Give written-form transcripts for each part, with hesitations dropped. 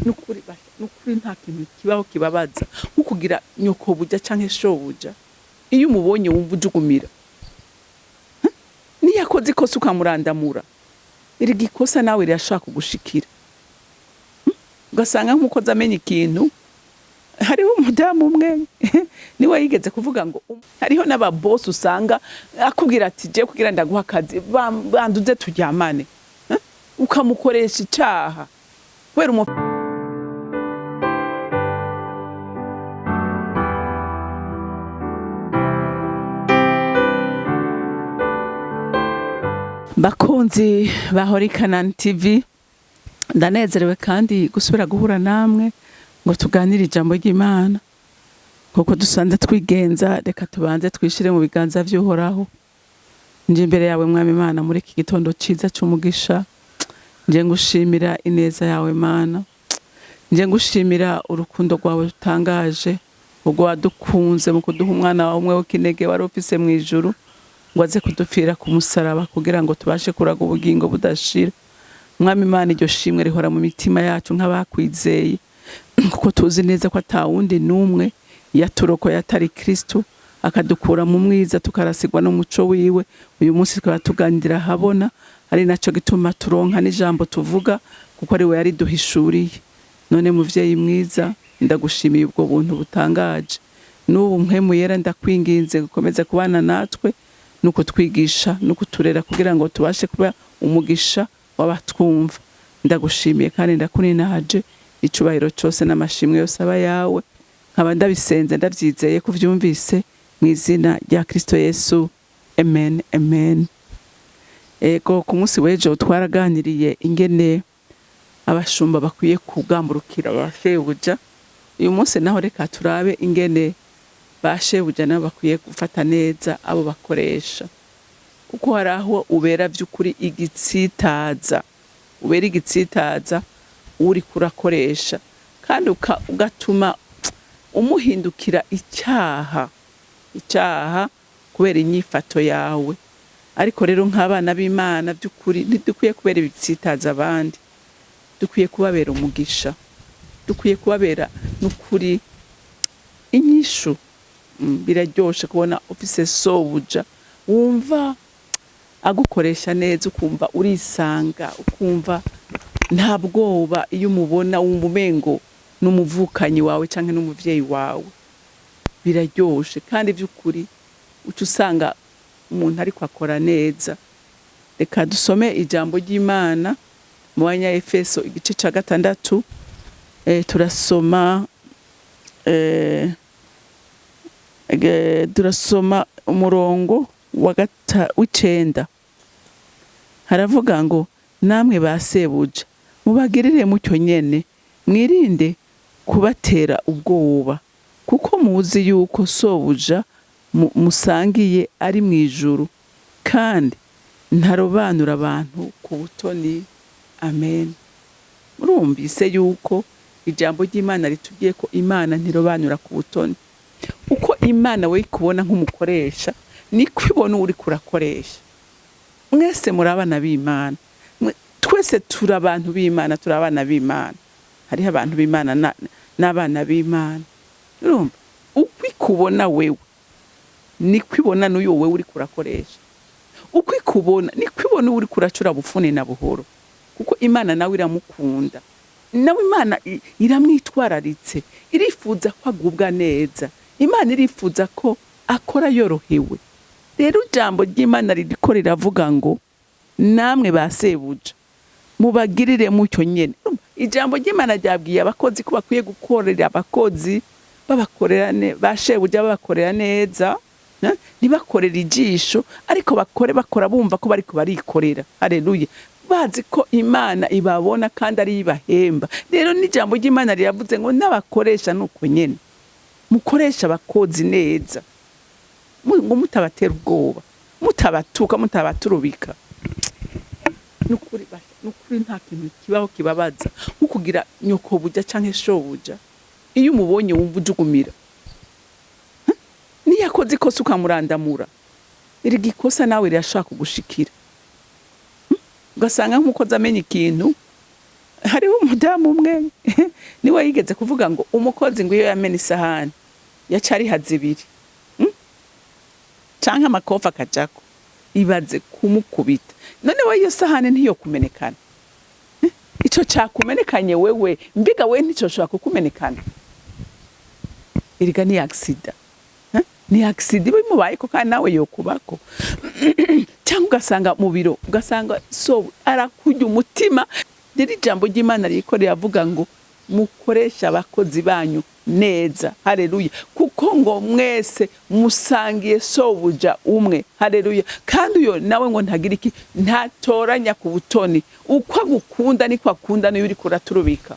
nukuri nta kintu kibaho kibabaza nko kugira nyoko buja canke shobuja iyo umubonye wumva ujugumira ni yakoze ikosa ukamurandamura iri gikosa nawe rirashaka kugushikira ugasanga nk'umukozi amenya ikintu hariho umudamu umwe niwe yigeze kuvuga ngo hariho n'ababosi usanga akubwira ati je kugira ndaguha akazi banduze turyamane ukamukoresha icaha kubera bakunzi bahora CANAAN TV ndanezerewe kandi gusubira guhura namwe ngo tuganire ijambo ry'Imana kuko dusanze twigenza reka tubanze twishire mu biganza vy'Uhoraho nje imbere yawe mwami Imana muri iki gitondo ciza cy'umugisha nje ngushimira ineza yawe Mana nje ngushimira urukundo rwawe rutangaje ubwo wadukunze mu kuduha umwana wawe umwe w'ikinege wari ufise mu ijuru ngo aze kudupfira ku musaraba kugira ngo tubashe kuraga ubugingo budashira mwami Imana iryo shimwe rihora mu mitima yacu nk'abakwizeye kuko tuzi neza ko atawundi numwe yaturokoye atari Kristo akadukura mu mwiza tukarasigwa n'umuco wiwe uyu munsi tukaba tuganira habona ari naco gituma turonka n'ijambo tuvuga kuko ari we yari duhishuriye none muvyeyi mwiza ndagushimiye ubwo buntu butangaje n'ubu mpemu yera ndakwinginze gukomeza kubana natwe nuko twigisha nuko turera kugira ngo tubashe kuba umugisha w'abatwumva ndagushimiye kandi ndakuninahaje icubahiro cyose n'amashimwe yose aba yawe nkaba ndabisenze ndavyizeye kuvyumvise mu izina rya Kristo Yesu amen amen. Ego ku munsi w'ejo twaraganiriye ingene abashumba bakwiye kugamburukira abashebuja uyu munsi naho reka turabe ingene bashebuja nabo bakwiye gufata neza abo bakoresha kuko haraho ubera vy'ukuri igitsitaza uri kurakoresha kandi ugatuma umuhindukira icyaha kubera inyifato yawe ariko rero nk'abana b'Imana by'ukuri ntidukwiye kubera ibitsitaza abandi dukwiye kubabera umugisha dukwiye kubabera n'ukuri inyishu biraryoshe kubona ufise sobuja wumva agukoresha neza ukumva urisanga ukumva nta bwoba iyo umubona wumva umengo n'umuvukanyi wawe canke n'umuvyeyi wawe biraryoshe kandi by'ukuri uca usanga umuntu ariko akora neza. Reka dusome ijambo ry'Imana mu Banyefeso igice ca 6 turasoma umurongo w'icenda haravuga ngo namwe basebuja mubagirire mucyo nyene mwirinde kubatera ubwoba kuko muzi yuko sobuja musangiye ari mu ijuru kandi ntarobanura abantu ku butoni amen. Murumvise yuko ijambo ry'Imana ritubwiye ko Imana ntirobanura ku butoni uko Imana we kubona nk'umukoresha ni kwibona uri kurakoresha mwese murabana b'Imana twese turabantu b'Imana turabana b'Imana hariho abantu b'Imana n'abana b'Imana urumva ukwikubona wewe ni kwibona n'uyo wewe uri kurakoresha ukwikubona ni kwibona uri kuracura bufune na buhoro kuko Imana nawe iramukunda nawe Imana iramwitwararitse irifuza ko agubwa neza Imana irifuza ko akora yorohewe. Rero ijambo ry'Imana ririko riravuga ngo namwe basebuja mubagirire mucyo nyene. Ijambo ry'Imana ryabwiye abakozi ko bakwiye gukorera abakozi babakorera bashebuja babakorera neza nibakorera ijisho ariko bakora bumva ko bariko barikorera. Haleluya. Bazi ko Imana ibabona kandi ari ibahemba. Rero n'ijambo ry'Imana riravuze ngo n'abakoresha nuko nyene mukoresha abakozi neza ngo mutabatera ubwoba mutabatuka mutabaturubika nukuri nta kintu kibaho kibabaza nko kugira nyoko buja canke shobuja iyo umubonye wumva ujugumira ni yakoze ikosa ukamurandamura iri gikosa nawe rirashaka kugushikira ugasanga nk'umukozi amenya ikintu hariho umudamu umwe niwe yigeze kuvuga ngo umukozi ngo iyo yamena isahani yacari hazibiri canke amakofa akajako ibaze kumukubita none we iyo sahani ntiyo kumenekana ico cakumenekanye wewe mbiga we ntico shobora kukumenekana iriga ni accident ni accident bimubayeko kandi nawe yokubako cyangwa ugasanga mu biro ugasanga so arakujya umutima riri jambo ry'Imana riko riravuga ngo mukoresha abakozi banyu neza haleluya kuko ngo mwese musangiye sobuja umwe haleluya kandi uyo nawe ngo ntagira iki ntatoranya ku butoni uko agukunda niko akunda niyo uri kuraturubika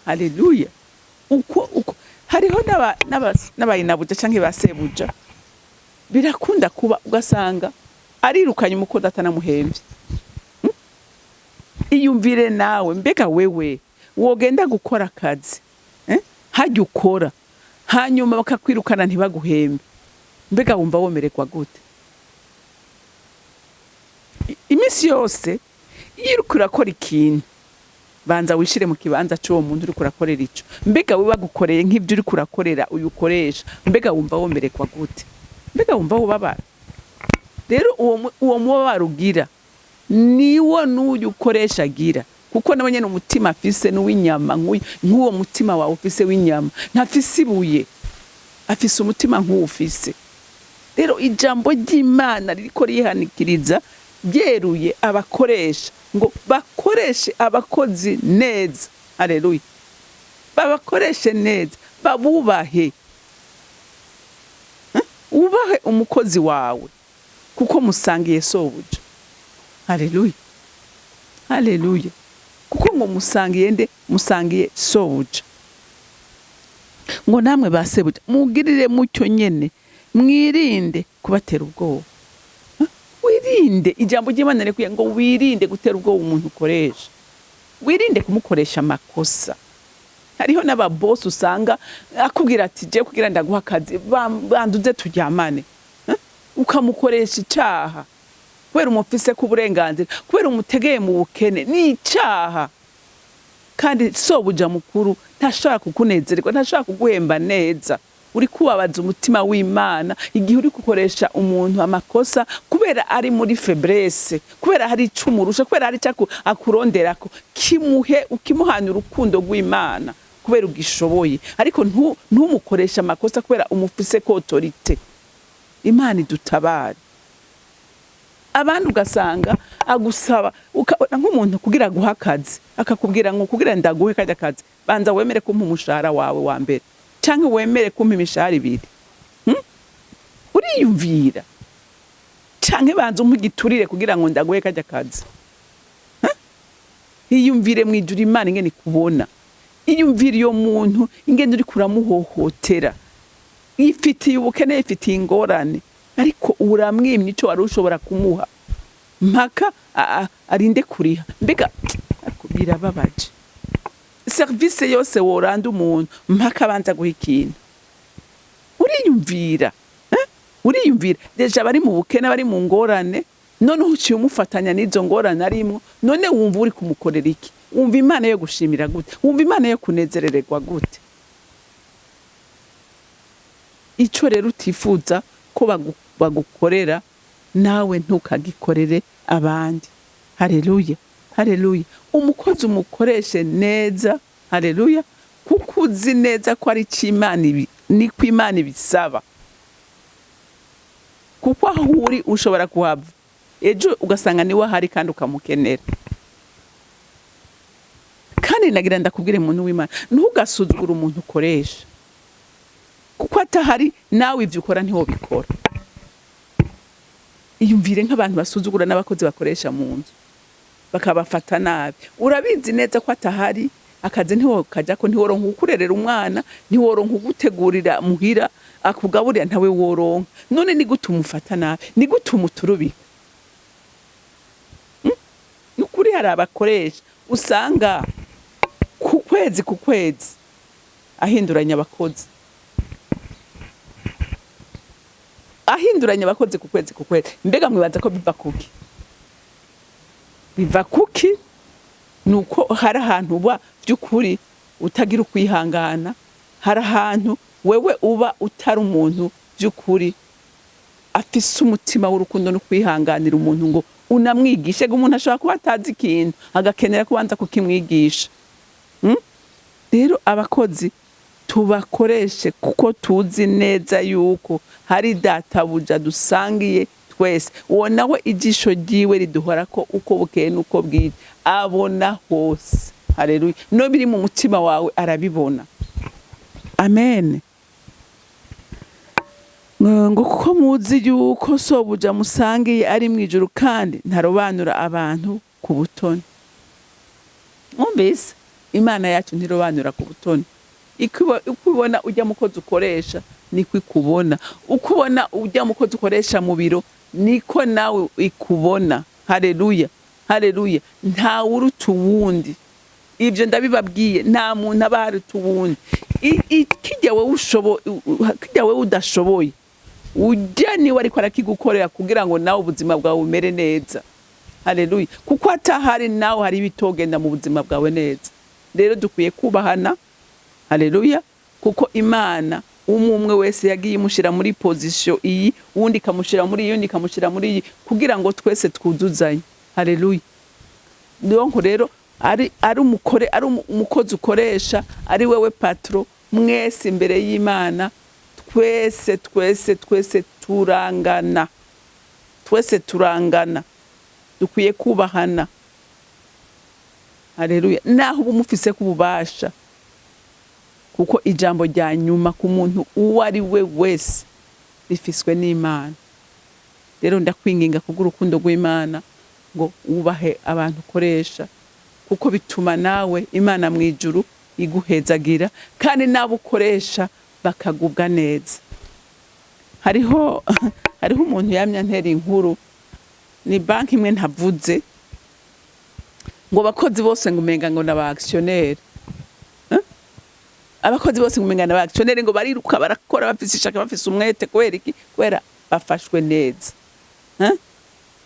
haleluya uko hariho n'abayinabuja canke basebuja birakunda kuba ugasanga arirukanye umukozi atanamuhembye iyumvire nawe mbega wewe wogenda gukora akazi hajya ukora hanyuma bakakwirukana ntibaguhembe mbega wumva womererwa gute iminsi yose iyo uriko urakora ikintu banza wishire mu kibanza c'uwo muntu uriko urakorera ico mbega we bagukoreye nk'ivyo uriko urakorera uyukoresha mbega wumva womererwa gute mbega wumva wubabara rero uwo mubabaro ugira niwo n'uyu ukoresha agira kuko nawe nyene umutima afise n'uw'inyama nk'uwo mutima wawe ufise w'inyama ntafise ibuye afise umutima nk'ufise rero ijambo ry'Imana ririko rihanikiriza byeruye abakoresha ngo bakoreshe abakozi neza haleluya babakoreshe neza babubahe ubahe umukozi wawe kuko musangiye sobuja haleluya haleluya kuko ngo musangiye sobuja ngo namwe basebuja mugirire mucyo nyene mwirinde kubatera ubwoba wirinde ijambo ry'Imana rekuye ngo wirinde gutera ubwoba umuntu ukoresha wirinde kumukoresha amakosa hariho n'ababoss usanga akubwira ati je kugira ndaguha akazi banduze turyamane ukamukoresha icaha kubera umufise ku burenganzira kubera umutegeye mu bukene ni icaha kandi sobuja mukuru ntashobora kukunezerwa ntashobora kuguhemba neza uri kubabaza umutima w'Imana igihe uri gukoresha umuntu amakosa kubera ari muri faiblesse kubera hari icumurusha kubera hari cyaku akuronderako kimuhe ukimuhana urukundo rw'Imana kubera ugishoboye ariko ntumukoresha amakosa kubera umufise ko autorité Imana idutabare abantu ugasanga agusaba nk'umuntu kugira guha akazi akakubwira ngo kugira ndaguhe kajya akazi banza wemere kumpa umushahara wawe wa mbere canke wemere kumpa imishahara ibiri uriyumvira canke banza umpigiturire kugira ngo ndaguhe kajya akazi iyumvire mwijura Imana ingene kubona iyumvire iyo muntu ingene uri kuramuhohotera yifitiye ubukene yifitiye ingorane ariko uramwimye ico wari ushobora kumuha mpaka arinde kuriha mbega birababaje service yose woranda umuntu mpaka banza guha ikintu uriyumvira deja bari mu bukene bari mu ngorane none uciye umufatanya n'izo ngorane arimo none wumva uri kumukorera iki wumva Imana yo gushimira gute wumva Imana yo kunezerererwa gute ico rero utifuza ko bagukorera nawe ntukagikorere abandi haleluya haleluya umukozi umukoreshe neza haleluya kuko uzi neza ko ari cy'Imana ni ko Imana ibisaba kuko aho uri ushobora kuhava ejo ugasanga niwe hari kandi ukamukenera kandi nagira ndakubwire muntu w'Imana ntugasuzugura umuntu ukoresha kuko atahari nawe ivyo ukora ntiho bikora iyumvire nk'abantu basuzugura n'abakozi bakoresha mu nzu bakabafata nabi urabizi neza ko atahari akazi ntiho kajako ntiworonka ukurerera umwana ntiworonka ugutegurira muhira akugaburira ntawe woronka none ni gute umufata nabi ni gute umuturubika nukuri hari abakoresha usanga ku kwezi ahinduranya abakozi ku kwezi mbega mwibaza ko biva kuki nuko hari ahantu uba by'ukuri utagira ukwihangana, hari ahantu wewe uba utari umuntu by'ukuri afise umutima w'urukundo no kwihanganira umuntu ngo unamwigishe. Umuntu ashobora kuba atazi ikintu agakenera kubanza kukimwigisha. Rero abakozi tubakoreshe kuko tuzi neza yuko hari databuja dusangiye twese. Uwo nawe ijisho ryiwe riduhora ko uko bukeye nuko bwije abona hose. Haleluya. No biri mu mutima wawe arabibona. Amen. Ngo kuko muzi yuko sobuja musangiye ari mwijuru kandi ntarobanura abantu ku butoni. Mwumvise Imana yacu ntirobanura ku butoni. Ukubona ujya mukozi ukoresha niko ikubona. Ukubona ujya mukozi ukoresha mu biro niko nawe ikubona. Haleluya. Haleluya. Nta uruta uwundi. Ibyo ndabibabwiye, nta muntu abaruta uwundi. Kijya wewe udashoboye ujya niwe ariko arakigukorera kugira ngo nawe ubuzima bwawe bumere neza. Haleluya. Kuko atahari nawe hari bitogenda mu buzima bwawe neza. Rero dukwiye kubahana. Haleluya. Kuko Imana umwe wese yagiye imushira muri position iyi, uwundi kamushira muri iyo, undi kamushira muri iyi kugira ngo twese twuzuzanye. Haleluya. Ndonko rero ari umukozi ukoresha, ari wewe patro, mwese imbere y'Imana twese turangana. Twese turangana. Dukwiye kubahana. Haleluya. Naho umufise kububasha. Kuko ijambo rya nyuma ku muntu uwo ari we wese rifiswe n'Imana. Rero ndakwinginga kugurukundo rw'Imana ngo ubahe abantu ukoresha, kuko bituma nawe Imana mwijuru iguhezagira kandi nabo ukoresha bakagubwa neza. Hariho umuntu yamya ntera inkuru, ni banki imwe ntavuze, ngo abakozi bose ngo umenga ngo naba actionnaire. Abakozi bose ngo umenga naba actionnaire, ngo bariruka barakora bafise ishaka bafise umwete kubera iki? Kubera bafashwe neza.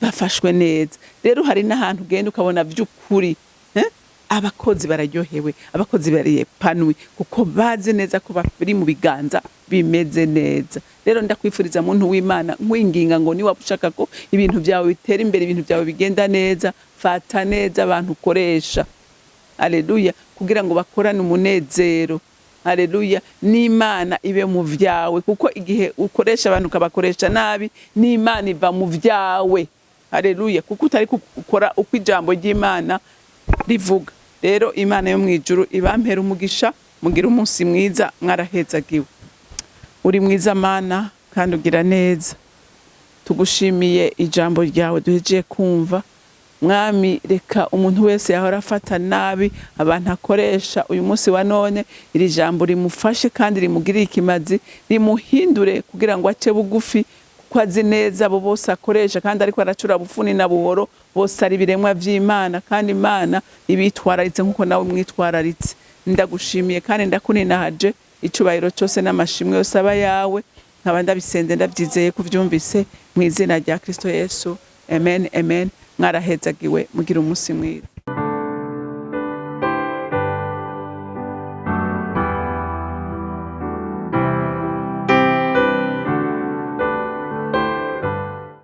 Bafashwe neza. Rero hari n'ahantu ugenda ukabona by'ukuri abakozi bararyohewe, abakozi bariyepanwi kuko bazi neza ko bari mu biganza bimeze neza. Rero ndakwifuriza muntu w'Imana nkwinginga ngo ni wabushaka ko ibintu byawe bitera imbere, ibintu byawe bigenda neza, fata neza abantu ukoresha. Haleluya. Kugira ngo bakorane umunezero. Haleluya. N'Imana ibe mu vyawe, kuko igihe ukoresha abantu ukabakoresha nabi n'Imana iva mu vyawe. Haleluya. Kuko utari gukora uko ijambo ry'Imana rivuga. Rero Imana yo mwijuru ibampera umugisha, mugira umunsi mwiza, mwarahezagiwe. Uri mwiza Mana kandi ugira neza. Tugushimiye ijambo ryawe duhejeje kumva. Mwami, reka umuntu wese yahora afata nabi abantu akoresha uyu munsi wa none, iri jambo rimufashe kandi rimugirire ikimazi, rimuhindure kugira ngo ace bugufi, kuko azi neza abo bose akoresha kandi ariko aracura bufuni na buhoro, bose ari biremwa vy'Imana kandi Imana ibitwararitse nkuko nawe mwitwararitse. Ndagushimiye kandi ndakuninahaje, icubahiro cyose n'amashimwe yose aba yawe, nkaba ndabisenze ndabyizeye kuvyumvise mu izina rya Kristo Yesu. Amen. Amen. Mwarahezagiwe, mugira umunsi mwiza.